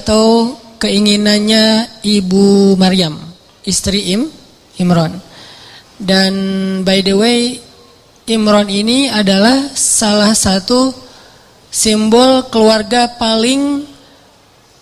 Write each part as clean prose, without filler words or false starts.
atau keinginannya Ibu Maryam, istri Imran. Dan by the way, Imran ini adalah salah satu simbol keluarga paling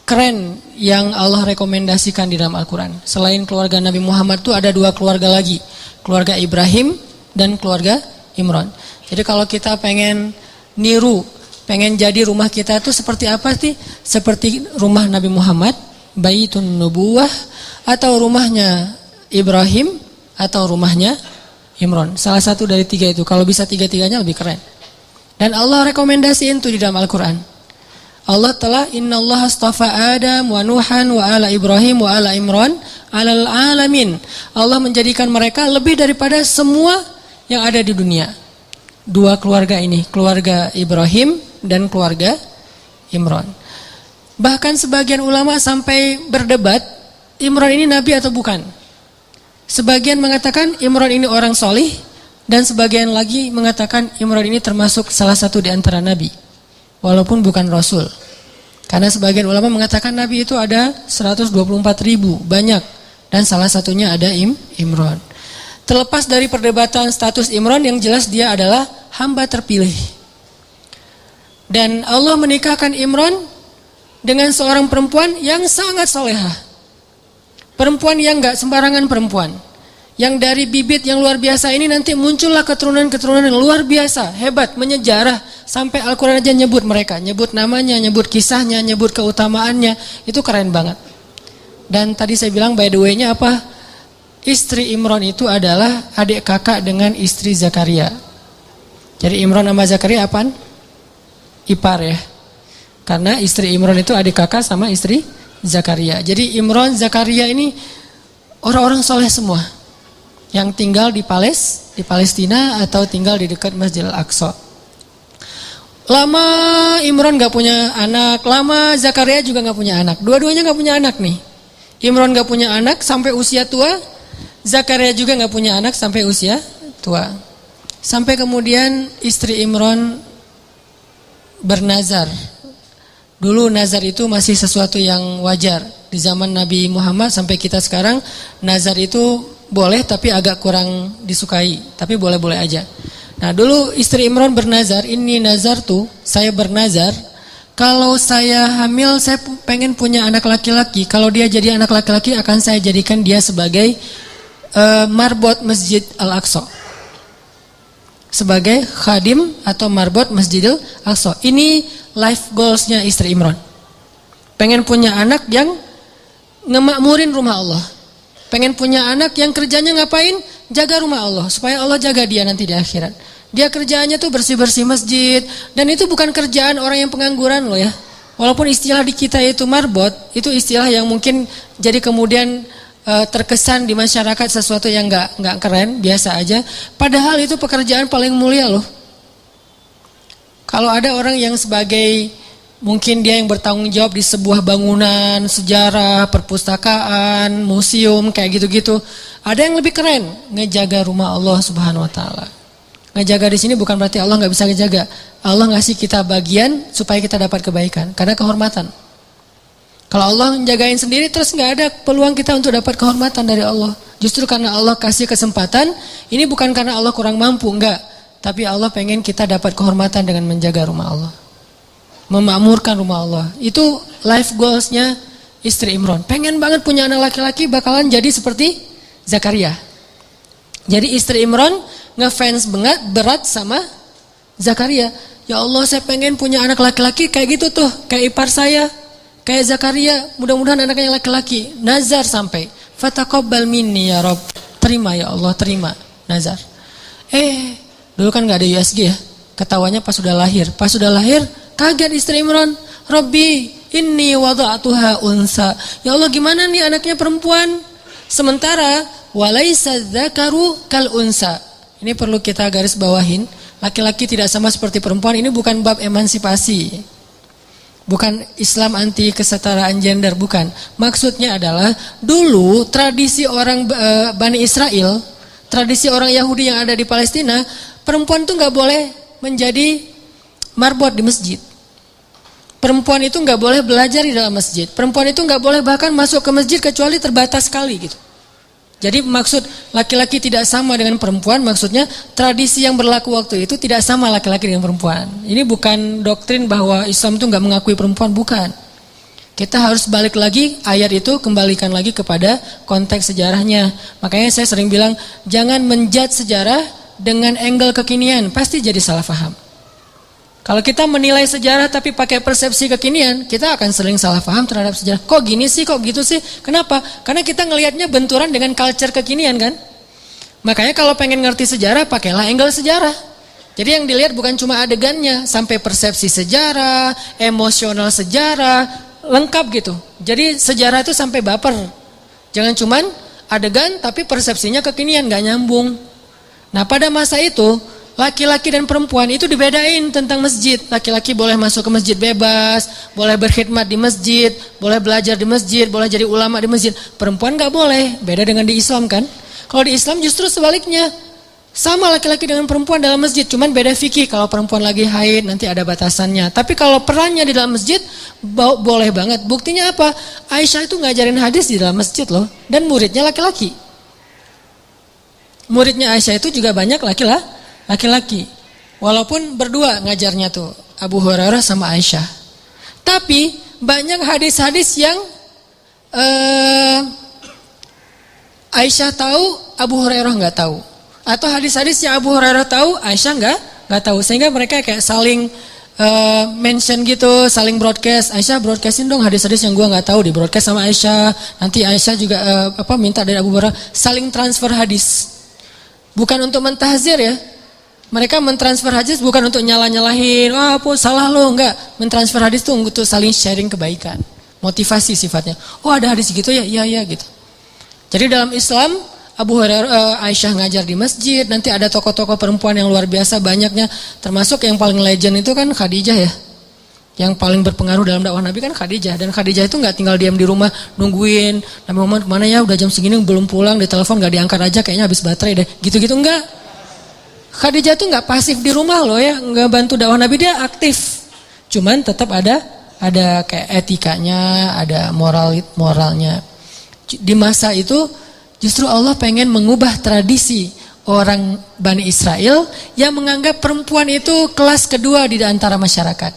keren yang Allah rekomendasikan di dalam Al-Quran. Selain keluarga Nabi Muhammad itu ada 2 keluarga lagi, keluarga Ibrahim dan keluarga Imran. Jadi kalau kita pengen niru, pengen jadi rumah kita itu seperti apa sih? Seperti rumah Nabi Muhammad, Baitun Nubuwah, atau rumahnya Ibrahim, atau rumahnya Imran. Salah satu dari 3 itu. Kalau bisa 3-3-nya lebih keren. Dan Allah rekomendasiin itu di dalam Al-Quran. Allah telah innallaha astafa Adam wa Nuhan wa ala Ibrahim wa ala Imran alal alamin. Allah menjadikan mereka lebih daripada semua yang ada di dunia. 2 keluarga ini, keluarga Ibrahim dan keluarga Imran. Bahkan sebagian ulama sampai berdebat, Imran ini nabi atau bukan. Sebagian mengatakan Imran ini orang solih, dan sebagian lagi mengatakan Imran ini termasuk salah satu di antara nabi, walaupun bukan rasul. Karena sebagian ulama mengatakan nabi itu ada 124.000, banyak, dan salah satunya ada Imran. Terlepas dari perdebatan status Imran, yang jelas dia adalah hamba terpilih. Dan Allah menikahkan Imran dengan seorang perempuan yang sangat solehah. Perempuan yang gak sembarangan perempuan. Yang dari bibit yang luar biasa ini nanti muncullah keturunan-keturunan yang luar biasa, hebat, menyejarah. Sampai Al-Quran aja nyebut mereka, nyebut namanya, nyebut kisahnya, nyebut keutamaannya. Itu keren banget. Dan tadi saya bilang by the way-nya apa? Istri Imran itu adalah adik kakak dengan istri Zakaria. Jadi Imran sama Zakaria apaan? Ipar ya. Karena istri Imran itu adik kakak sama istri Zakaria. Jadi Imran, Zakaria ini orang-orang soleh semua. Yang tinggal di Palestina atau tinggal di dekat Masjidil Aqsa. Lama Imran gak punya anak, lama Zakaria juga gak punya anak. Dua-duanya gak punya anak nih. Imran gak punya anak sampai usia tua, Zakaria juga gak punya anak sampai usia tua. Sampai kemudian istri Imran bernazar. Dulu nazar itu masih sesuatu yang wajar. Di zaman Nabi Muhammad sampai kita sekarang, nazar itu boleh tapi agak kurang disukai. Tapi boleh-boleh aja. Nah dulu istri Imran bernazar, ini nazar tuh, saya bernazar, kalau saya hamil saya pengen punya anak laki-laki. Kalau dia jadi anak laki-laki akan saya jadikan dia sebagai marbot Masjid Al-Aqsa. Sebagai khadim atau marbot Masjidil Aqsa. Ini life goalsnya istri Imran. Pengen punya anak yang ngemakmurin rumah Allah. Pengen punya anak yang kerjanya ngapain? Jaga rumah Allah. Supaya Allah jaga dia nanti di akhirat. Dia kerjaannya tuh bersih-bersih masjid. Dan itu bukan kerjaan orang yang pengangguran loh ya. Walaupun istilah di kita itu marbot, itu istilah yang mungkin jadi kemudian terkesan di masyarakat sesuatu yang nggak keren, biasa aja. Padahal itu pekerjaan paling mulia loh. Kalau ada orang yang sebagai mungkin dia yang bertanggung jawab di sebuah bangunan sejarah, perpustakaan, museum kayak gitu-gitu, ada yang lebih keren, ngejaga rumah Allah Subhanahu Wa Taala. Ngejaga di sini bukan berarti Allah nggak bisa ngejaga. Allah ngasih kita bagian supaya kita dapat kebaikan, karena kehormatan. Kalau Allah menjagain sendiri terus nggak ada peluang kita untuk dapat kehormatan dari Allah. Justru karena Allah kasih kesempatan, ini bukan karena Allah kurang mampu, enggak. Tapi Allah pengen kita dapat kehormatan dengan menjaga rumah Allah. Memakmurkan rumah Allah. Itu life goalsnya istri Imran. Pengen banget punya anak laki-laki bakalan jadi seperti Zakaria. Jadi istri Imran ngefans banget berat sama Zakaria. Ya Allah saya pengen punya anak laki-laki kayak gitu tuh. Kayak ipar saya. Kayak Zakaria, mudah-mudahan anaknya laki-laki. Nazar sampai. Fataqabbal minni ya Rabb. Terima ya Allah, terima. Nazar. Dulu kan gak ada USG ya. Ketawanya pas sudah lahir. Pas sudah lahir, kaget istri Imran. Rabbi, inni wada'atuha unsa. Ya Allah gimana nih anaknya perempuan? Sementara, walaysa dzakaru kal unsa. Ini perlu kita garis bawahin. Laki-laki tidak sama seperti perempuan. Ini bukan bab emansipasi. Bukan Islam anti kesetaraan gender, bukan. Maksudnya adalah dulu tradisi orang Bani Israel, tradisi orang Yahudi yang ada di Palestina, perempuan tuh nggak boleh menjadi marbot di masjid. Perempuan itu nggak boleh belajar di dalam masjid. Perempuan itu nggak boleh bahkan masuk ke masjid kecuali terbatas sekali gitu. Jadi maksud laki-laki tidak sama dengan perempuan, maksudnya tradisi yang berlaku waktu itu tidak sama laki-laki dengan perempuan. Ini bukan doktrin bahwa Islam itu nggak mengakui perempuan, bukan. Kita harus balik lagi ayat itu, kembalikan lagi kepada konteks sejarahnya. Makanya saya sering bilang, jangan menjudge sejarah dengan angle kekinian, pasti jadi salah paham. Kalau kita menilai sejarah tapi pakai persepsi kekinian, kita akan sering salah paham terhadap sejarah. Kok gini sih, kok gitu sih? Kenapa? Karena kita ngelihatnya benturan dengan culture kekinian kan? Makanya kalau pengen ngerti sejarah, pakailah angle sejarah. Jadi yang dilihat bukan cuma adegannya, sampai persepsi sejarah, emosional sejarah, lengkap gitu. Jadi sejarah itu sampai baper. Jangan cuman adegan tapi persepsinya kekinian, gak nyambung. Nah pada masa itu, laki-laki dan perempuan itu dibedain tentang masjid. Laki-laki boleh masuk ke masjid bebas, boleh berkhidmat di masjid, boleh belajar di masjid, boleh jadi ulama di masjid. Perempuan gak boleh, beda dengan di Islam kan. Kalau di Islam justru sebaliknya, sama laki-laki dengan perempuan dalam masjid, cuman beda fikih. Kalau perempuan lagi haid nanti ada batasannya. Tapi kalau perannya di dalam masjid, boleh banget. Buktinya apa? Aisyah itu ngajarin hadis di dalam masjid loh, dan muridnya laki-laki. Muridnya Aisyah itu juga banyak laki-laki, walaupun berdua ngajarnya tuh Abu Hurairah sama Aisyah. Tapi banyak hadis-hadis yang Aisyah tahu, Abu Hurairah nggak tahu, atau hadis-hadis yang Abu Hurairah tahu, Aisyah nggak tahu, sehingga mereka kayak saling mention gitu, saling broadcast. Aisyah broadcastin dong hadis-hadis yang gua nggak tahu, di broadcast sama Aisyah. Nanti Aisyah juga minta dari Abu Hurairah, saling transfer hadis, bukan untuk mentahzir ya. Mereka mentransfer hadis bukan untuk nyalah-nyalahin, salah lo, enggak. Mentransfer hadis itu untuk saling sharing kebaikan, motivasi sifatnya. Oh ada hadis gitu ya, iya gitu. Jadi dalam Islam, Abu Hurairah, Aisyah ngajar di masjid, nanti ada tokoh-tokoh perempuan yang luar biasa banyaknya, termasuk yang paling legend itu kan Khadijah ya. Yang paling berpengaruh dalam dakwah Nabi kan Khadijah, dan Khadijah itu nggak tinggal diam di rumah nungguin Nabi Muhammad kemana ya, udah jam segini belum pulang, ditelepon nggak diangkat aja, kayaknya habis baterai deh, gitu-gitu enggak. Khadijah tuh nggak pasif di rumah loh ya, nggak bantu dakwah Nabi, dia aktif. Cuman tetap ada kayak etikanya, ada moralnya. Di masa itu justru Allah pengen mengubah tradisi orang Bani Israel yang menganggap perempuan itu kelas kedua di antara masyarakat.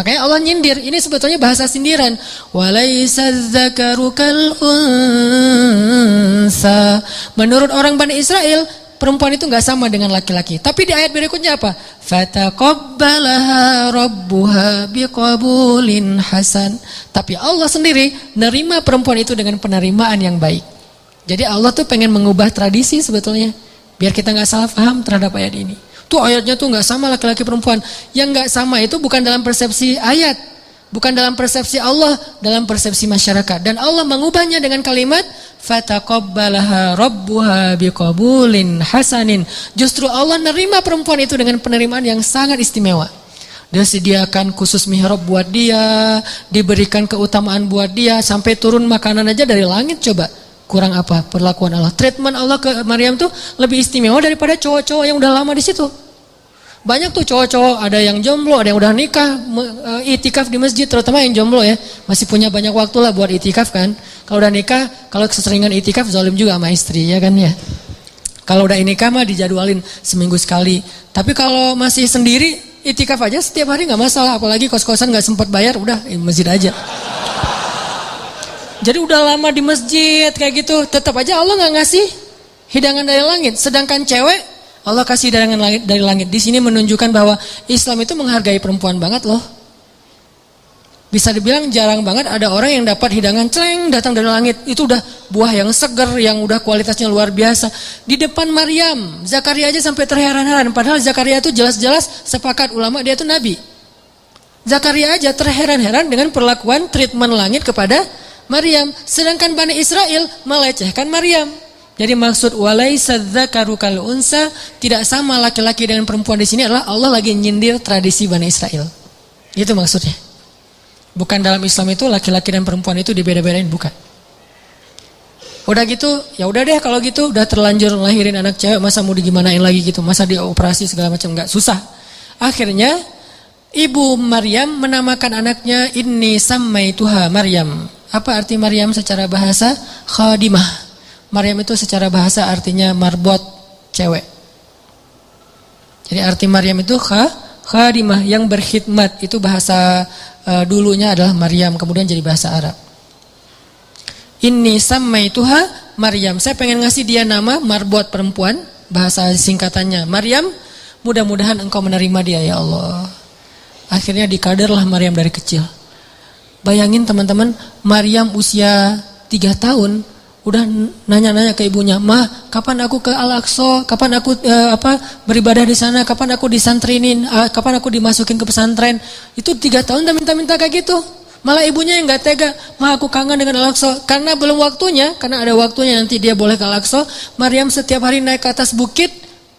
Makanya Allah nyindir, ini sebetulnya bahasa sindiran. Walaisa dzakaru kal unsa. Menurut orang Bani Israel, perempuan itu nggak sama dengan laki-laki. Tapi di ayat berikutnya apa? Fataqabbalaha rabbuha biqabulin hasan. Tapi Allah sendiri nerima perempuan itu dengan penerimaan yang baik. Jadi Allah tuh pengen mengubah tradisi sebetulnya, biar kita nggak salah paham terhadap ayat ini. Tuh ayatnya tuh nggak sama laki-laki perempuan. Yang nggak sama itu bukan dalam persepsi ayat, bukan dalam persepsi Allah, dalam persepsi masyarakat. Dan Allah mengubahnya dengan kalimat fataqabbalaha rabbuha biqabulin hasanin. Justru Allah nerima perempuan itu dengan penerimaan yang sangat istimewa. Dia sediakan khusus mihrab buat dia, diberikan keutamaan buat dia, sampai turun makanan aja dari langit. Coba kurang apa perlakuan Allah? Treatment Allah ke Maryam tuh lebih istimewa daripada cowok-cowok yang udah lama di situ. Banyak tuh cowok-cowok, ada yang jomblo, ada yang udah nikah, itikaf di masjid, terutama yang jomblo ya, masih punya banyak waktu lah buat itikaf kan. Kalau udah nikah, kalau keseringan itikaf zalim juga sama istri ya kan ya. Kalau udah nikah mah dijadwalin seminggu sekali. Tapi kalau masih sendiri, itikaf aja setiap hari nggak masalah, apalagi kos-kosan nggak sempat bayar, udah masjid aja. Jadi udah lama di masjid kayak gitu, tetap aja Allah nggak ngasih hidangan dari langit. Sedangkan cewek Allah kasih hidangan dari langit. Di sini menunjukkan bahwa Islam itu menghargai perempuan banget loh. Bisa dibilang jarang banget ada orang yang dapat hidangan celeng datang dari langit. Itu udah buah yang segar, yang udah kualitasnya luar biasa. Di depan Maryam, Zakaria aja sampai terheran-heran. Padahal Zakaria itu jelas-jelas sepakat ulama dia itu nabi. Zakaria aja terheran-heran dengan perlakuan treatment langit kepada Maryam, sedangkan Bani Israel melecehkan Maryam. Jadi maksud walaisa dzakaru kal unsa, tidak sama laki-laki dengan perempuan di sini adalah Allah lagi nyindir tradisi Bani Israel. Itu maksudnya. Bukan dalam Islam itu laki-laki dan perempuan itu dibeda-bedain, bukan. Udah gitu, ya udah deh kalau gitu, udah terlanjur lahirin anak cewek, masa mau digimanain lagi gitu, masa dioperasi segala macam, enggak, susah. Akhirnya ibu Maryam menamakan anaknya inni sammaituha Maryam. Apa arti Maryam secara bahasa? Khadimah. Maryam itu secara bahasa artinya marbot, cewek. Jadi arti Maryam itu khadimah, yang berkhidmat. Itu bahasa dulunya adalah Maryam, kemudian jadi bahasa Arab. Inni sammaituha Maryam. Saya pengen ngasih dia nama marbot, perempuan, bahasa singkatannya Maryam. Mudah-mudahan engkau menerima dia ya Allah. Akhirnya dikaderlah Maryam dari kecil. Bayangin teman-teman, Maryam usia 3 tahun udah nanya-nanya ke ibunya, "Mah, kapan aku ke Al-Aqsa? Kapan aku beribadah di sana? Kapan aku disantrinin? Kapan aku dimasukin ke pesantren?" Itu 3 tahun udah minta-minta kayak gitu. Malah ibunya yang nggak tega, "Mah, aku kangen dengan Al-Aqsa." Karena belum waktunya, karena ada waktunya nanti dia boleh ke Al-Aqsa. Maryam setiap hari naik ke atas bukit,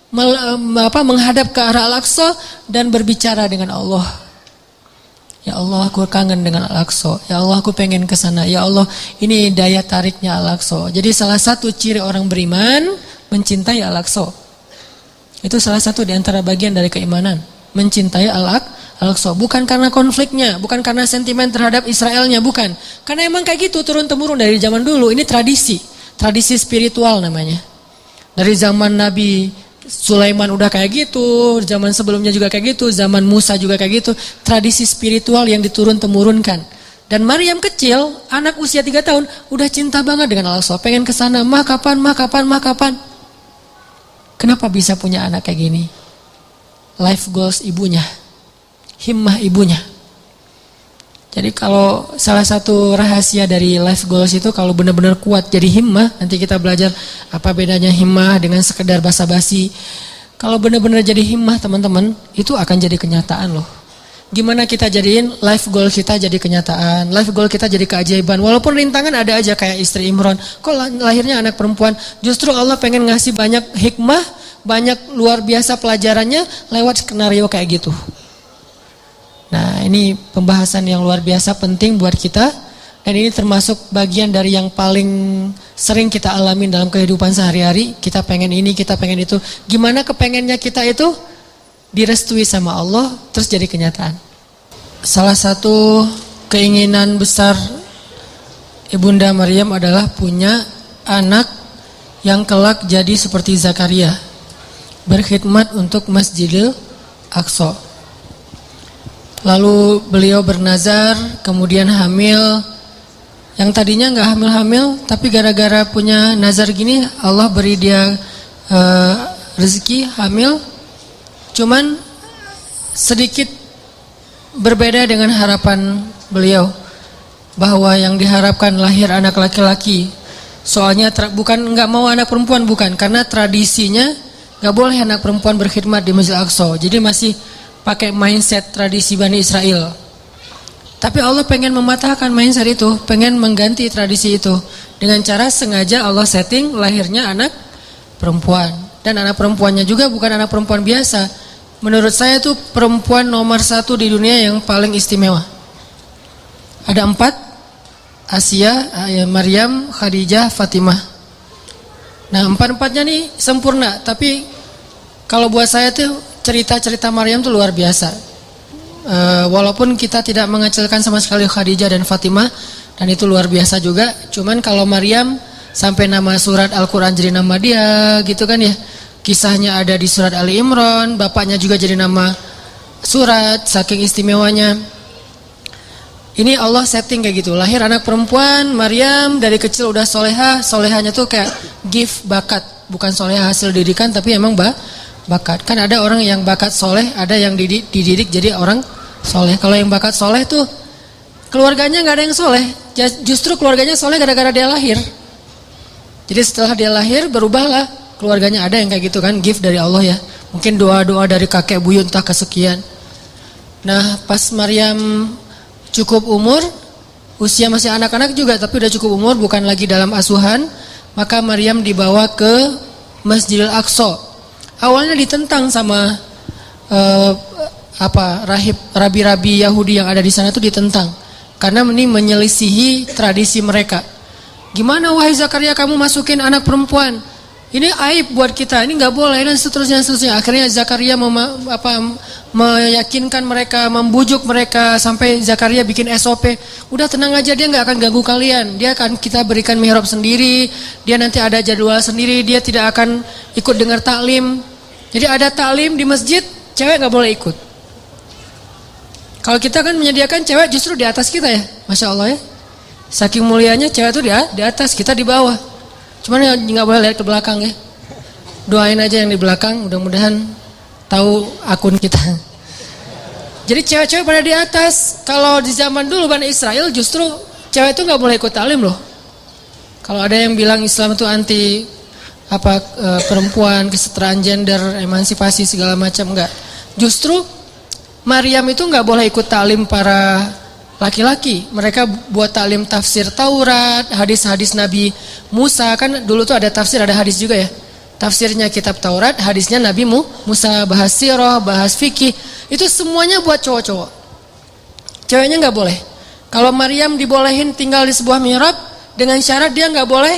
menghadap ke arah Al-Aqsa dan berbicara dengan Allah. Ya Allah, aku kangen dengan Al-Aqsa. Ya Allah, aku pengen ke sana. Ya Allah, ini daya tariknya Al-Aqsa. Jadi salah satu ciri orang beriman mencintai Al-Aqsa. Itu salah satu di antara bagian dari keimanan, mencintai Al-Aqsa. Bukan karena konfliknya, bukan karena sentimen terhadap Israelnya, bukan. Karena emang kayak gitu turun-temurun dari zaman dulu. Ini tradisi spiritual namanya. Dari zaman Nabi Sulaiman udah kayak gitu, zaman sebelumnya juga kayak gitu, zaman Musa juga kayak gitu. Tradisi spiritual yang diturun-temurunkan. Dan Maryam kecil, anak usia 3 tahun, udah cinta banget dengan Al-Aqsa, pengen ke sana. Mah kapan? Kenapa bisa punya anak kayak gini? Life goals ibunya, himmah ibunya. Jadi kalau salah satu rahasia dari life goals itu, kalau benar-benar kuat jadi himmah, nanti kita belajar apa bedanya himmah dengan sekedar basa-basi. Kalau benar-benar jadi himmah teman-teman, itu akan jadi kenyataan loh. Gimana kita jadiin life goal kita jadi kenyataan, life goal kita jadi keajaiban. Walaupun rintangan ada aja, kayak istri Imran, kok lahirnya anak perempuan. Justru Allah pengen ngasih banyak hikmah, banyak luar biasa pelajarannya lewat skenario kayak gitu. Nah, ini pembahasan yang luar biasa penting buat kita, dan ini termasuk bagian dari yang paling sering kita alamin dalam kehidupan sehari-hari. Kita pengen ini, kita pengen itu. Gimana kepengennya kita itu direstui sama Allah terus jadi kenyataan. Salah satu keinginan besar Ibunda Maryam adalah punya anak yang kelak jadi seperti Zakaria, berkhidmat untuk Masjidil Aqsa. Lalu beliau bernazar, kemudian hamil. Yang tadinya nggak hamil-hamil, tapi gara-gara punya nazar gini, Allah beri dia rezeki hamil. Cuman sedikit berbeda dengan harapan beliau, bahwa yang diharapkan lahir anak laki-laki. Soalnya bukan nggak mau anak perempuan, bukan, karena tradisinya nggak boleh anak perempuan berkhidmat di Masjid Aqsa. Jadi masih pakai mindset tradisi Bani Israel. Tapi Allah pengen mematahkan mindset itu, pengen mengganti tradisi itu dengan cara sengaja Allah setting lahirnya anak perempuan. Dan anak perempuannya juga bukan anak perempuan biasa. Menurut saya itu perempuan nomor 1 di dunia yang paling istimewa. Ada 4, Asia, Maryam, Khadijah, Fatimah. Nah, 4-4-nya nih sempurna. Tapi kalau buat saya tuh cerita-cerita Maryam itu luar biasa. Walaupun kita tidak mengecilkan sama sekali Khadijah dan Fatimah, dan itu luar biasa juga. Cuman kalau Maryam sampai nama surat Al-Quran jadi nama dia gitu kan ya. Kisahnya ada di surat Ali Imran, bapaknya juga jadi nama surat, saking istimewanya. Ini Allah setting kayak gitu. Lahir anak perempuan, Maryam dari kecil udah solehah. Solehahnya tuh kayak gift, bakat. Bukan solehah hasil didikan, tapi emang bakat. Kan ada orang yang bakat soleh, ada yang dididik jadi orang soleh. Kalau yang bakat soleh tuh keluarganya nggak ada yang soleh, justru keluarganya soleh gara-gara dia lahir. Jadi setelah dia lahir berubahlah keluarganya, ada yang kayak gitu kan, gift dari Allah ya. Mungkin doa-doa dari kakek buyut entah kesekian. Nah, pas Maryam cukup umur, usia masih anak-anak juga tapi udah cukup umur, bukan lagi dalam asuhan, maka Maryam dibawa ke Masjidil Aqsa. Awalnya ditentang sama rabi-rabi Yahudi yang ada di sana, itu ditentang karena ini menyelisihi tradisi mereka. Gimana wahai Zakaria kamu masukin anak perempuan? Ini aib buat kita, ini nggak boleh dan seterusnya. Akhirnya Zakaria meyakinkan mereka, membujuk mereka sampai Zakaria bikin SOP. Udah tenang aja, dia nggak akan ganggu kalian. Dia akan kita berikan mihrab sendiri. Dia nanti ada jadwal sendiri. Dia tidak akan ikut dengar taklim. Jadi ada taklim di masjid, cewek nggak boleh ikut. Kalau kita kan menyediakan cewek justru di atas kita ya, masya Allah ya. Saking mulianya cewek itu di atas, kita di bawah. Cuman nggak boleh lihat ke belakang ya. Doain aja yang di belakang, mudah-mudahan tahu akun kita. Jadi cewek-cewek pada di atas. Kalau di zaman dulu Bani Israel justru cewek itu nggak boleh ikut taklim loh. Kalau ada yang bilang Islam itu anti perempuan, kesetaraan gender, emansipasi segala macam, enggak. Justru Maryam itu nggak boleh ikut taklim para laki-laki. Mereka buat taklim tafsir Taurat, hadis-hadis Nabi Musa. Kan dulu tuh ada tafsir, ada hadis juga ya. Tafsirnya kitab Taurat, hadisnya Nabi Musa, bahas sirah, bahas fikih. Itu semuanya buat cowok-cowok. Ceweknya nggak boleh. Kalau Maryam dibolehin tinggal di sebuah mihrab dengan syarat dia nggak boleh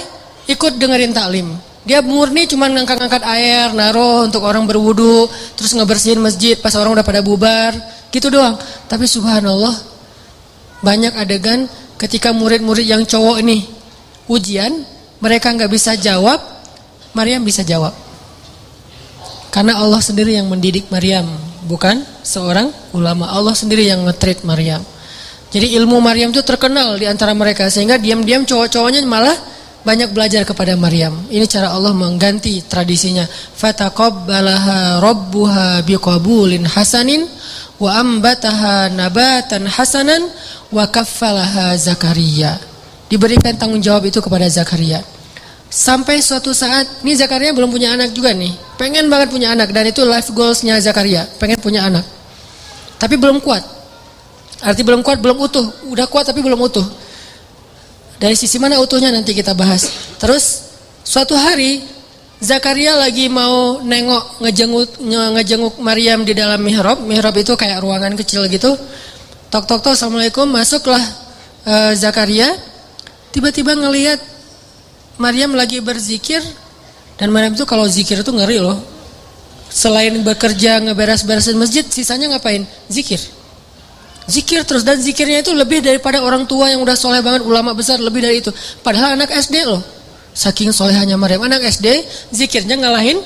ikut dengerin taklim. Dia murni cuma ngangkat-ngangkat air, naruh untuk orang berwudu, terus ngebersihin masjid pas orang udah pada bubar, gitu doang. Tapi subhanallah, banyak adegan ketika murid-murid yang cowok ini ujian, mereka nggak bisa jawab, Maryam bisa jawab. Karena Allah sendiri yang mendidik Maryam, bukan seorang ulama. Allah sendiri yang nge-treat Maryam. Jadi ilmu Maryam itu terkenal di antara mereka, sehingga diam-diam cowok-cowoknya malah banyak belajar kepada Maryam. Ini cara Allah mengganti tradisinya. Fataqabbalaha rabbuha biqabulin hasanin wa ambataha nabatan hasanan wa kaffalaha Zakaria. Diberikan tanggung jawab itu kepada Zakaria. Sampai suatu saat, ini Zakaria belum punya anak juga nih. Pengen banget punya anak, dan itu life goalsnya Zakaria, pengen punya anak. Tapi belum kuat. Arti belum kuat, belum utuh. Udah kuat tapi belum utuh. Dari sisi mana utuhnya nanti kita bahas. Terus suatu hari Zakaria lagi mau nengok ngejenguk Maryam di dalam mihrab. Mihrab itu kayak ruangan kecil gitu. Tok tok tok, assalamualaikum. Masuklah Zakaria. Tiba-tiba ngelihat Maryam lagi berzikir. Dan Maryam itu kalau zikir itu ngeri loh. Selain bekerja ngeberes-beresin masjid, sisanya ngapain? Zikir. Zikir terus, dan zikirnya itu lebih daripada orang tua yang udah soleh banget, ulama besar, lebih dari itu. Padahal anak SD loh. Saking solehanya Maryam, anak SD zikirnya ngalahin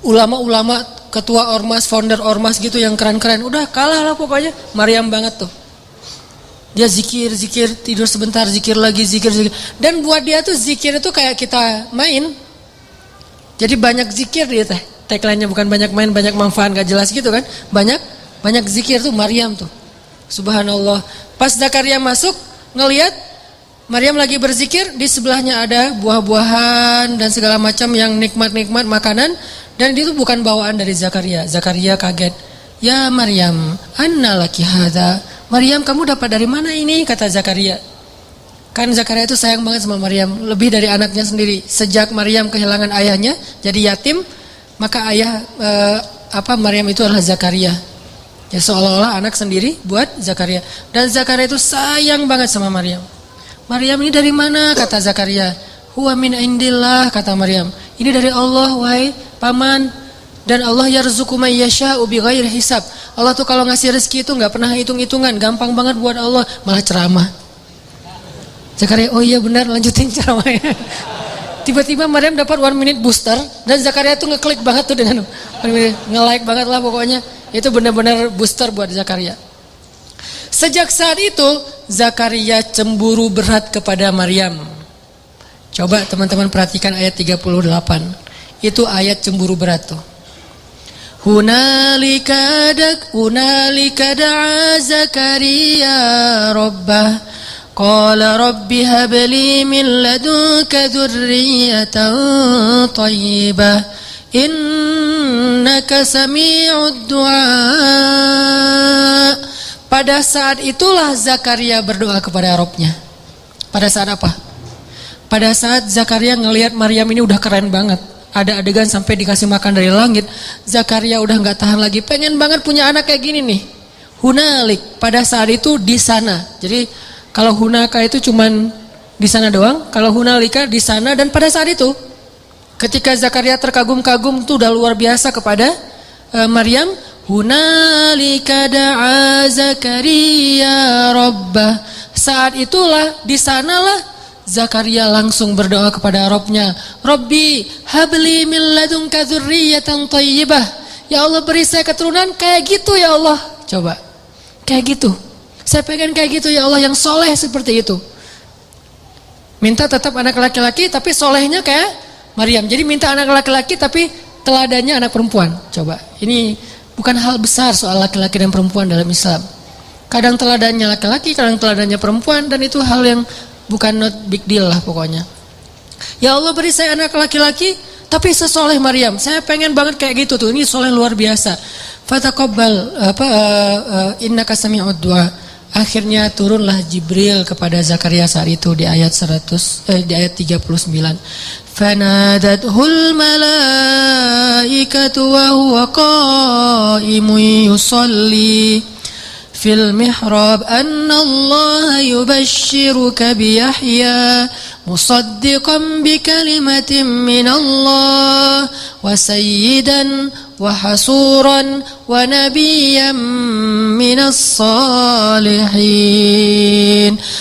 ulama-ulama, ketua ormas, founder ormas gitu yang keren-keren. Udah kalah lah pokoknya. Maryam banget tuh. Dia zikir, tidur sebentar, zikir lagi, zikir. Dan buat dia tuh zikir itu kayak kita main. Jadi banyak zikir dia teh. Tagline-nya bukan banyak main, banyak manfaat, gak jelas gitu kan. Banyak zikir tuh Maryam tuh. Subhanallah. Pas Zakaria masuk, ngelihat Maryam lagi berzikir, di sebelahnya ada buah-buahan dan segala macam yang nikmat-nikmat makanan, dan itu bukan bawaan dari Zakaria. Zakaria kaget. Ya Maryam, anna laki hadza? Maryam, kamu dapat dari mana ini? Kata Zakaria. Kan Zakaria itu sayang banget sama Maryam, lebih dari anaknya sendiri. Sejak Maryam kehilangan ayahnya, jadi yatim, maka Maryam itu adalah Zakaria. Ya seolah-olah anak sendiri buat Zakaria. Dan Zakaria itu sayang banget sama Maryam. Maryam ini dari mana? Kata Zakaria. Huwa min indillah, kata Maryam. Ini dari Allah, wahai paman. Dan Allah yarzuqu may yasha'u bighairi hisab. Allah tuh kalau ngasih rezeki itu enggak pernah hitung-hitungan, gampang banget buat Allah, malah ceramah. Zakaria, oh iya benar, lanjutin ceramahnya. Tiba-tiba Maryam dapat 1 minute booster, dan Zakaria tuh ngeklik banget tuh dengan nge-like banget lah pokoknya. Itu benar-benar booster buat Zakaria. Sejak saat itu Zakaria cemburu berat kepada Maryam. Coba teman-teman perhatikan ayat 38. Itu ayat cemburu berat tuh. Hunalika da'a Zakaria rabbah qala rabbi habli min ladunka dzurriyyatan thayyibah innaka sami'ud du'a. Pada saat itulah Zakaria berdoa kepada Rabbnya. Pada saat apa? Pada saat Zakaria ngelihat Maryam ini udah keren banget. Ada adegan sampai dikasih makan dari langit. Zakaria udah gak tahan lagi, pengen banget punya anak kayak gini nih. Hunalik, pada saat itu di sana. Jadi kalau hunaka itu cuman di sana doang, kalau hunalika di sana dan pada saat itu. Ketika Zakaria terkagum-kagum tuh udah luar biasa kepada Maryam, hunalika da'a Zakaria rabbah. Saat itulah, di sanalah Zakaria langsung berdoa kepada Rabbnya, Rabbi habli min ladunka dzurriyyatan thayyibah. Ya Allah, beri saya keturunan kayak gitu ya Allah. Coba, kayak gitu. Saya pengen kayak gitu ya Allah, yang soleh seperti itu. Minta tetap anak laki-laki tapi solehnya kayak Maryam. Jadi minta anak laki-laki tapi teladannya anak perempuan. Coba, ini bukan hal besar soal laki-laki dan perempuan dalam Islam. Kadang teladannya laki-laki, kadang teladannya perempuan, dan itu hal yang bukan not big deal lah pokoknya. Ya Allah, beri saya anak laki-laki tapi sesoleh Maryam. Saya pengen banget kayak gitu tuh. Ini soleh luar biasa. Fataqabbal innaka sami'ud du'a. Akhirnya turunlah Jibril kepada Zakaria saat itu di ayat 39. Fanadathul malaikatu wa huwa qa'imun yusalli fil mihrab anna Allah yubashshiruka bi Yahya musaddiqan bi kalimatin min Allah wa sayyidan wa hasuran wa nabiyyan minas salihin.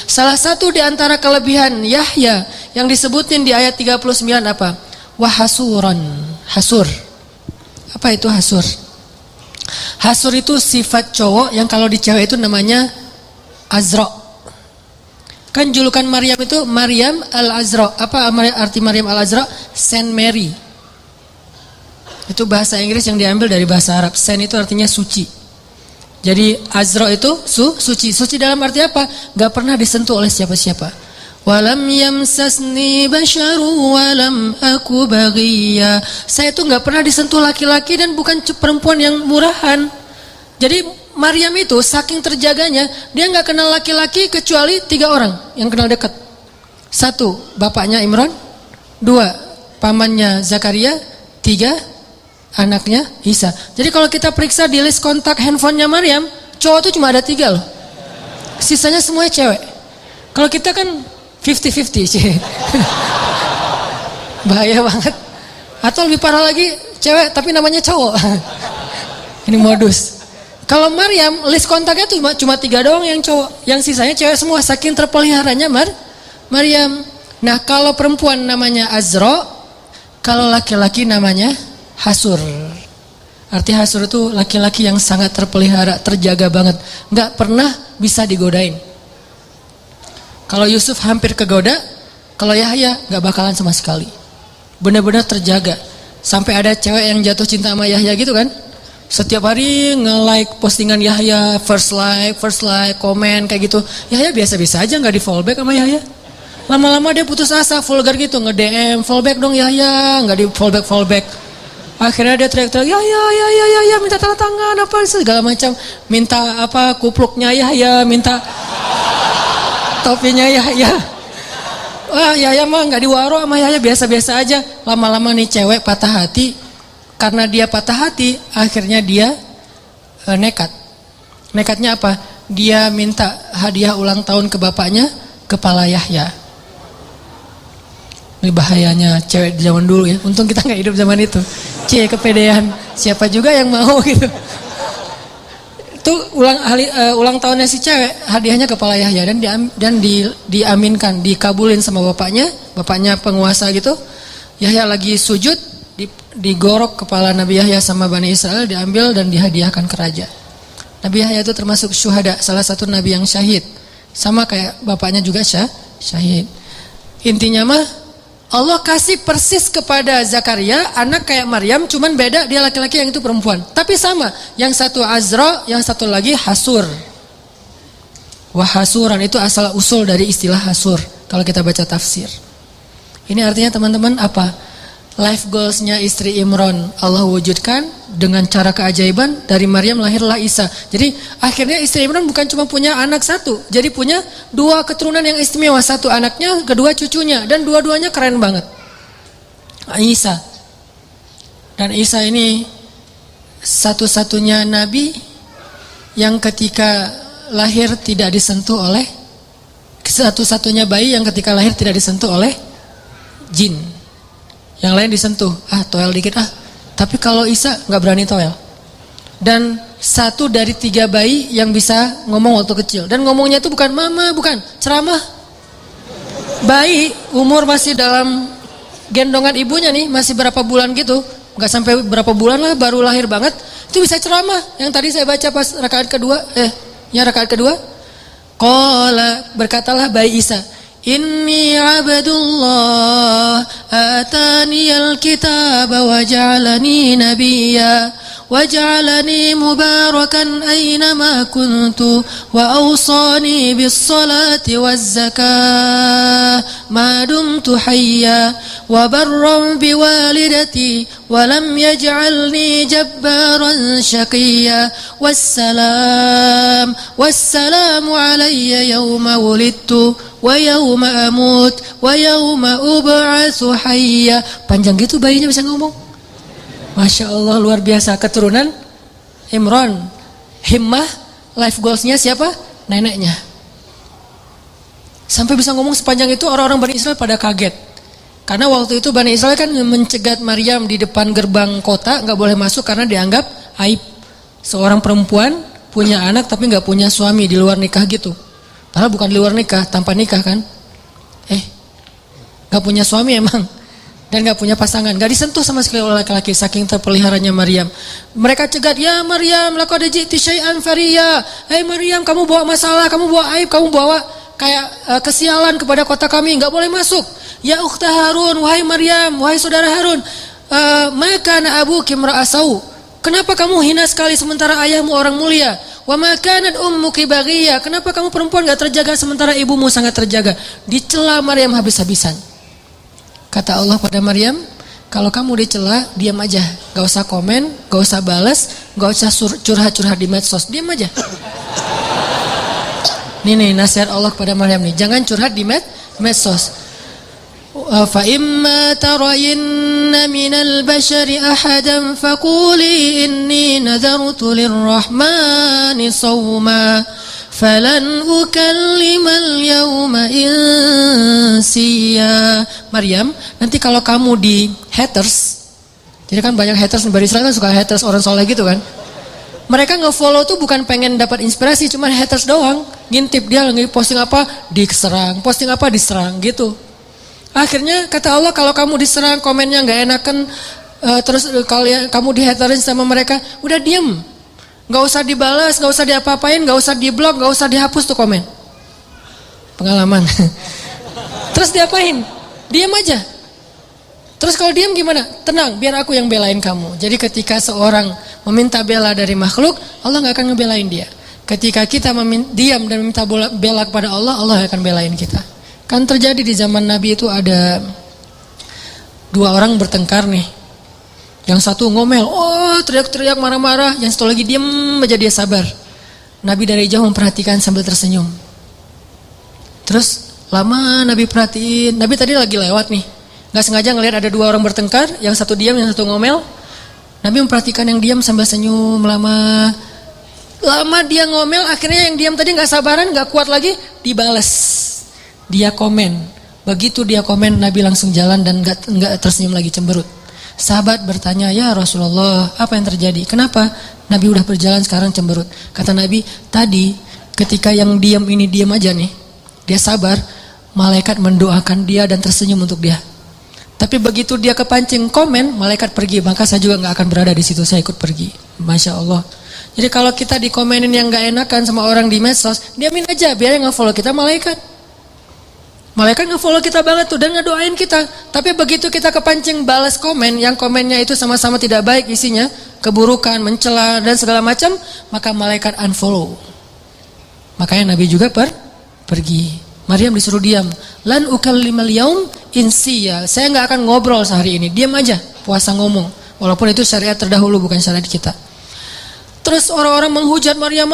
Salah satu di antara kelebihan Yahya yang disebutin di ayat 39 apa? Wa hasuran. Hasur. Apa itu hasur? Hasur itu sifat cowok yang kalau di cewek itu namanya Azra. Kan julukan Maryam itu Maryam al-Azra. Apa arti Maryam al-Azra? Saint Mary. Itu bahasa Inggris yang diambil dari bahasa Arab. Saint itu artinya suci. Jadi Azra itu suci. Suci dalam arti apa? Gak pernah disentuh oleh siapa-siapa. Walam yamsasni basyaru walam aku baghiya. Saya itu gak pernah disentuh laki-laki dan bukan perempuan yang murahan. Jadi Maryam itu saking terjaganya, dia gak kenal laki-laki kecuali 3 orang yang kenal dekat. 1, bapaknya Imran. 2, pamannya Zakaria. 3, anaknya Isa. Jadi kalau kita periksa di list kontak handphonenya Maryam, cowok itu cuma ada 3 loh. Sisanya semuanya cewek. Kalau kita kan 50-50 sih. Bahaya banget. Atau lebih parah lagi, cewek tapi namanya cowok. Ini modus. Kalau Maryam, list kontaknya cuma 3 doang yang cowok. Yang sisanya cewek semua, saking terpeliharanya Maryam. Nah, kalau perempuan namanya Azra, kalau laki-laki namanya Hasur. Arti Hasur itu laki-laki yang sangat terpelihara, terjaga banget, nggak pernah bisa digodain. Kalau Yusuf hampir kegoda, kalau Yahya nggak bakalan sama sekali. Benar-benar terjaga. Sampai ada cewek yang jatuh cinta sama Yahya gitu kan? Setiap hari nge-like postingan Yahya, first like, komen kayak gitu. Yahya biasa-biasa aja, nggak di fallback sama Yahya. Lama-lama dia putus asa, vulgar gitu, nge-DM, fallback dong Yahya, nggak di fallback. Akhirnya dia teriak-teriak, ya, minta tanda tangan, apa segala macam, minta apa kupluknya Yahya, minta topinya Yahya. Wah, Yahya mah nggak diwaro sama Yahya, biasa-biasa aja. Lama-lama nih cewek patah hati, karena dia patah hati, akhirnya dia nekat. Nekatnya apa? Dia minta hadiah ulang tahun ke bapaknya, kepala Yahya. Ini bahayanya cewek di zaman dulu ya. Untung kita nggak hidup zaman itu. Kepedean. Siapa juga yang mau gitu. Itu ulang tahunnya si cewek, hadiahnya kepala Yahya dan diaminkan, dikabulin sama bapaknya penguasa gitu. Yahya lagi sujud, digorok kepala Nabi Yahya sama Bani Israel, diambil dan dihadiahkan ke raja. Nabi Yahya itu termasuk syuhada, salah satu nabi yang syahid. Sama kayak bapaknya juga syahid. Intinya mah Allah kasih persis kepada Zakaria anak kayak Maryam, cuman beda dia laki-laki, yang itu perempuan. Tapi sama, yang satu Azra, yang satu lagi Hasur. Wahasuran itu asal usul dari istilah Hasur kalau kita baca tafsir. Ini artinya teman-teman apa? Life goalsnya istri Imran Allah wujudkan dengan cara keajaiban. Dari Maryam lahirlah Isa. Jadi akhirnya istri Imran bukan cuma punya anak satu, jadi punya 2 keturunan yang istimewa. 1 anaknya, kedua cucunya, dan dua-duanya keren banget. Isa. Dan Isa ini satu-satunya nabi yang ketika lahir tidak disentuh oleh, satu-satunya bayi yang ketika lahir tidak disentuh oleh jin. Yang lain disentuh, toel dikit Tapi kalau Isa nggak berani toel. Dan 1 dari 3 bayi yang bisa ngomong waktu kecil. Dan ngomongnya itu bukan mama, bukan ceramah. Bayi umur masih dalam gendongan ibunya nih, masih berapa bulan gitu, nggak sampai berapa bulan lah, baru lahir banget, itu bisa ceramah. Yang tadi saya baca pas rakaat kedua, qala, berkatalah bayi Isa, inni abdullah ataniyal kitaba wa ja'alani nabiyya wa ja'alani mubarakan aynama kuntu wa awsani bis salati waz zakah ma dumtu hayya wa barran bi walidati wa lam yaj'alni jabbaran shaqiyya wassalamu alayya yawma wulidtu wa yawma amut wa yawma ub'atsu hayya. Panjang gitu bayinya bisa ngomong. Masya Allah, luar biasa. Keturunan Imran. Himmah, life goalsnya siapa? Neneknya. Sampai bisa ngomong sepanjang itu, orang-orang Bani Israel pada kaget. Karena waktu itu Bani Israel kan mencegat Maryam di depan gerbang kota, gak boleh masuk karena dianggap aib. Seorang perempuan punya anak tapi gak punya suami, di luar nikah gitu. Padahal bukan di luar nikah, tanpa nikah kan. Gak punya suami emang. Dan gak punya pasangan, gak disentuh sama sekali oleh laki-laki, saking terpeliharanya Maryam. Mereka cegat, ya Maryam, laqad ji'ti syai'an fariya. Hei Maryam, kamu bawa masalah, kamu bawa aib, kamu bawa kayak kesialan kepada kota kami, gak boleh masuk. Ya ukhta Harun, wahai Maryam, wahai saudara Harun, maka na abuki imra'asau. Kenapa kamu hina sekali sementara ayahmu orang mulia? Wa ma kanat ummuki baghiyya. Kenapa kamu perempuan gak terjaga sementara ibumu sangat terjaga? Dicela Maryam habis-habisan. Kata Allah pada Maryam, kalau kamu dicela, diam aja. Gak usah komen, gak usah balas, gak usah curhat-curhat di medsos. Diam aja. Nih nasihat Allah kepada Maryam nih, jangan curhat di medsos. Fa imma tarayinna minal bashari ahadan faquli inni nadartu lirrahmani sawma falan ukallimal yawma insiya. Maryam, nanti kalau kamu di haters, jadi kan banyak haters di Israel kan suka haters orang soleh gitu kan. Mereka nge-follow tuh bukan pengen dapat inspirasi, cuma haters doang. Ngintip dia lagi posting apa, diserang, posting apa diserang gitu. Akhirnya kata Allah, kalau kamu diserang, komennya nggak enakan, terus kamu dihaterin sama mereka, udah diem. Gak usah dibalas, gak usah diapa-apain, gak usah diblok, gak usah dihapus tuh komen. Pengalaman. Terus diapain? Diam aja. Terus kalau diam gimana? Tenang, biar aku yang belain kamu. Jadi ketika seorang meminta bela dari makhluk, Allah gak akan ngebelain dia. Ketika kita diam dan meminta bela kepada Allah, Allah akan belain kita. Kan terjadi di zaman Nabi itu ada 2 orang bertengkar nih. Yang satu ngomel, teriak-teriak marah-marah. Yang satu lagi diam aja, dia sabar. Nabi dari jauh memperhatikan sambil tersenyum. Terus lama Nabi perhatiin, Nabi tadi lagi lewat nih, gak sengaja ngelihat ada 2 orang bertengkar. Yang satu diam, yang satu ngomel. Nabi memperhatikan yang diam sambil senyum. Lama dia ngomel, akhirnya yang diam tadi gak sabaran, gak kuat lagi, dibales. Dia komen. Begitu dia komen, Nabi langsung jalan dan gak tersenyum lagi, cemberut. Sahabat bertanya, ya Rasulullah, apa yang terjadi? Kenapa Nabi udah berjalan sekarang cemberut? Kata Nabi, tadi ketika yang diam ini diam aja nih, dia sabar, malaikat mendoakan dia dan tersenyum untuk dia. Tapi begitu dia kepancing komen, malaikat pergi, maka saya juga gak akan berada di situ, saya ikut pergi. Masya Allah. Jadi kalau kita dikomenin yang gak enakan sama orang di medsos, diamin aja, biar yang nge-follow kita malaikat. Malaikat nge-follow kita banget tuh dan ngedoain kita. Tapi begitu kita kepancing balas komen, yang komennya itu sama-sama tidak baik isinya, keburukan, mencela dan segala macam, maka malaikat unfollow. Makanya Nabi juga pergi. Maryam disuruh diam. Lan ukallimal yaum insiya. Saya nggak akan ngobrol sehari ini. Diam aja, puasa ngomong. Walaupun itu syariat terdahulu, bukan syariat kita. Terus orang-orang menghujat Maryam,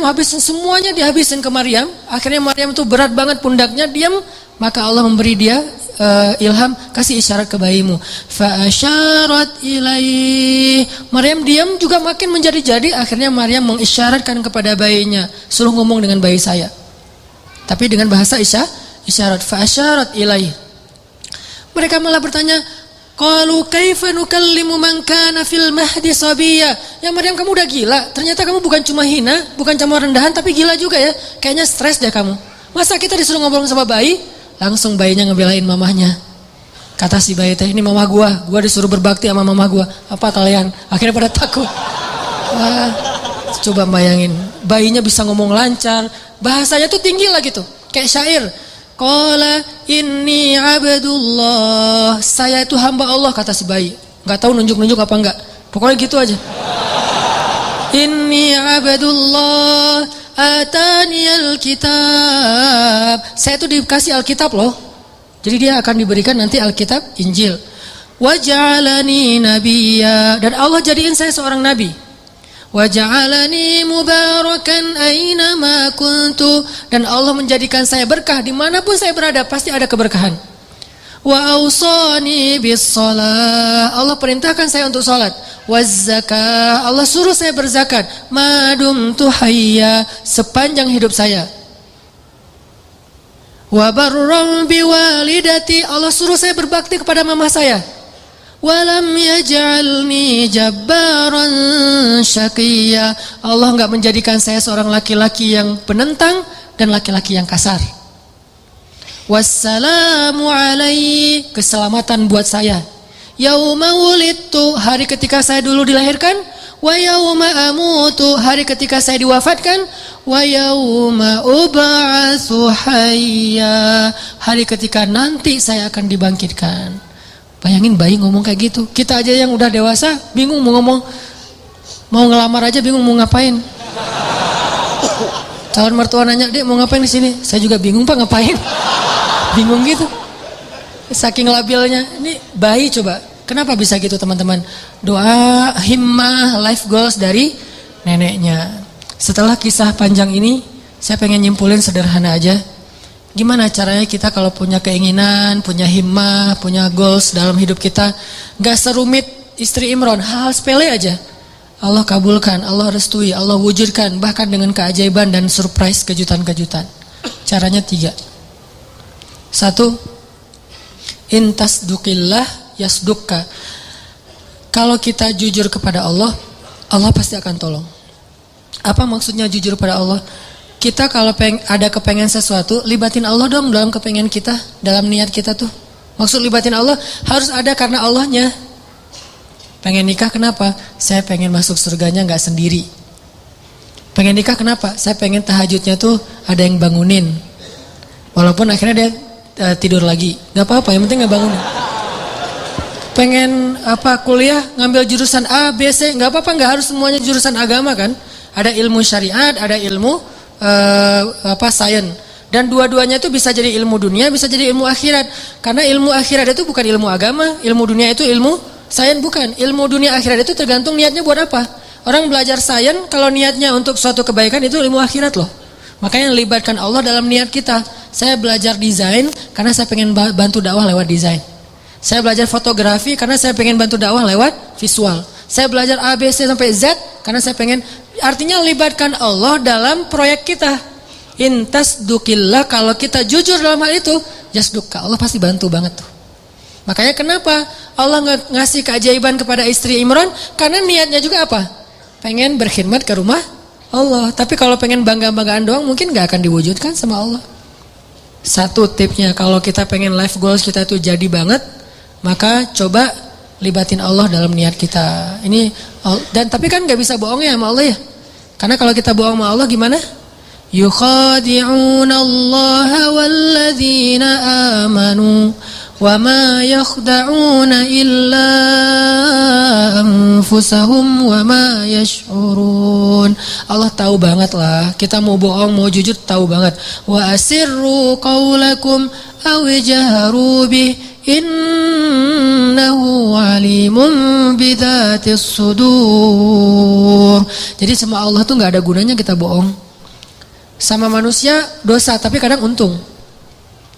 habis semuanya dihabisin ke Maryam. Akhirnya Maryam itu berat banget pundaknya, diam. Maka Allah memberi dia ilham, kasih isyarat ke bayimu. Fa asyarat ilaih. Maryam diam juga makin menjadi-jadi. Akhirnya Maryam mengisyaratkan kepada bayinya, suruh ngomong dengan bayi saya. Tapi dengan bahasa isyarat. Fa asyarat ilaih. Mereka malah bertanya, qalu kaifa nukallimu man kana fil mahdi sabiyya. Ya Maryam, kamu udah gila. Ternyata kamu bukan cuma hina, bukan cuma rendahan, tapi gila juga ya. Kayaknya stres deh kamu. Masa kita disuruh ngobrol sama bayi? Langsung bayinya ngebelain mamahnya. Kata si bayi teh, ini mama gua disuruh berbakti sama mama gua. Apa kalian? Akhirnya pada takut. Wah, coba bayangin, bayinya bisa ngomong lancar, bahasanya tuh tinggi lah gitu, kayak syair. Qala inni abdullah, saya itu hamba Allah, kata si bayi. Gak tahu nunjuk-nunjuk apa enggak, pokoknya gitu aja. Inni abdullah atani alkitab, saya itu dikasih alkitab loh. Jadi dia akan diberikan nanti alkitab Injil. Waj'alani nabiyya, dan Allah jadiin saya seorang nabi. Waj'alani mubarakan aynama kuntu, dan Allah menjadikan saya berkah dimanapun saya berada, pasti ada keberkahan. Wa awsani bis shalah, Allah perintahkan saya untuk salat. Waz zakah, Allah suruh saya berzakat. Madumtu hayya, sepanjang hidup saya. Wa barram biwalidati, Allah suruh saya berbakti kepada mama saya. Walam yaj'alni jabbaran syaqiyya, Allah enggak menjadikan saya seorang laki-laki yang penentang dan laki-laki yang kasar. Wassalamu alaihi, keselamatan buat saya. Yauma wulidtu, hari ketika saya dulu dilahirkan. Wa yauma amutu, hari ketika saya diwafatkan. Wa yauma ub'atsu hayya, hari ketika nanti saya akan dibangkitkan. Bayangin bayi ngomong kayak gitu. Kita aja yang udah dewasa bingung mau ngomong, mau ngelamar aja bingung mau ngapain. Calon mertua nanya, "Dek, mau ngapain di sini?" Saya juga bingung, Pak, ngapain? Bingung gitu. Saking labilnya. Ini bayi coba. Kenapa bisa gitu, teman-teman? Doa, himmah, life goals dari neneknya. Setelah kisah panjang ini, saya pengen nyimpulin sederhana aja. Gimana caranya kita kalau punya keinginan, punya himmah, punya goals dalam hidup kita, gak serumit istri Imron, hal sepele aja. Allah kabulkan, Allah restui, Allah wujudkan, bahkan dengan keajaiban dan surprise, kejutan-kejutan. Caranya 3. 1, intasdukillah yasdukka. Kalau kita jujur kepada Allah, Allah pasti akan tolong. Apa maksudnya jujur pada Allah? Kita kalau ada kepengen sesuatu, libatin Allah dong dalam kepengen kita, dalam niat kita tuh. Maksud libatin Allah harus ada karena Allahnya. Pengen nikah kenapa? Saya pengen masuk surganya gak sendiri. Pengen nikah kenapa? Saya pengen tahajudnya tuh ada yang bangunin. Walaupun akhirnya dia tidur lagi, gak apa-apa, yang penting gak bangunin. Pengen kuliah ngambil jurusan A, B, C, gak apa-apa, gak harus semuanya jurusan agama kan. Ada ilmu syariat, ada ilmu sains, dan dua-duanya itu bisa jadi ilmu dunia, bisa jadi ilmu akhirat. Karena ilmu akhirat itu bukan ilmu agama, ilmu dunia itu ilmu sains bukan. Ilmu dunia akhirat itu tergantung niatnya buat apa. Orang belajar sains kalau niatnya untuk suatu kebaikan itu ilmu akhirat loh. Makanya libatkan Allah dalam niat kita. Saya belajar desain karena saya pengen bantu dakwah lewat desain. Saya belajar fotografi karena saya pengen bantu dakwah lewat visual. Saya belajar A, B, C sampai Z karena saya pengen. Artinya libatkan Allah dalam proyek kita. Intasdukillah, kalau kita jujur dalam hal itu, jasdukka, Allah pasti bantu banget tuh. Makanya kenapa Allah ngasih keajaiban kepada istri Imran? Karena niatnya juga apa? Pengen berkhidmat ke rumah Allah. Tapi kalau pengen bangga-banggaan doang mungkin gak akan diwujudkan sama Allah. 1 tipsnya, kalau kita pengen life goals kita tuh jadi banget, maka coba libatin Allah dalam niat kita. Ini dan tapi kan nggak bisa bohong ya sama Allah ya. Karena kalau kita bohong sama Allah gimana? Yukhadi'una Allah walladzina amanu wa ma yakhda'una illa anfusahum wa ma yash'urun. Allah tahu banget lah. Kita mau bohong, mau jujur tahu banget. Wa asirru qaulakum aw jaharu bih innahu alimun bidzatis sudur. Jadi sama Allah tuh gak ada gunanya kita bohong. Sama manusia dosa tapi kadang untung.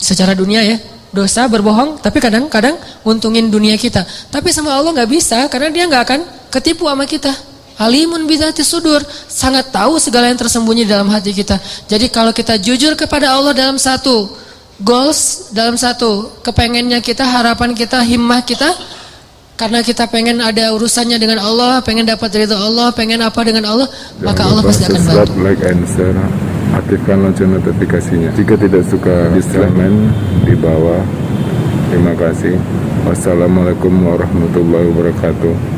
Secara dunia ya, dosa berbohong tapi kadang-kadang untungin dunia kita. Tapi sama Allah gak bisa karena dia gak akan ketipu sama kita. Alimun bidzatis sudur, sangat tahu segala yang tersembunyi dalam hati kita. Jadi kalau kita jujur kepada Allah dalam satu goals dalam satu, kepengennya kita, harapan kita, himmah kita, karena kita pengen ada urusannya dengan Allah, pengen dapat ridho Allah, pengen apa dengan Allah, maka Allah pasti akan bantu. Subscribe, like and share, aktifkan lonceng notifikasinya. Jika tidak suka, silahkan di bawah. Terima kasih. Wassalamualaikum warahmatullahi wabarakatuh.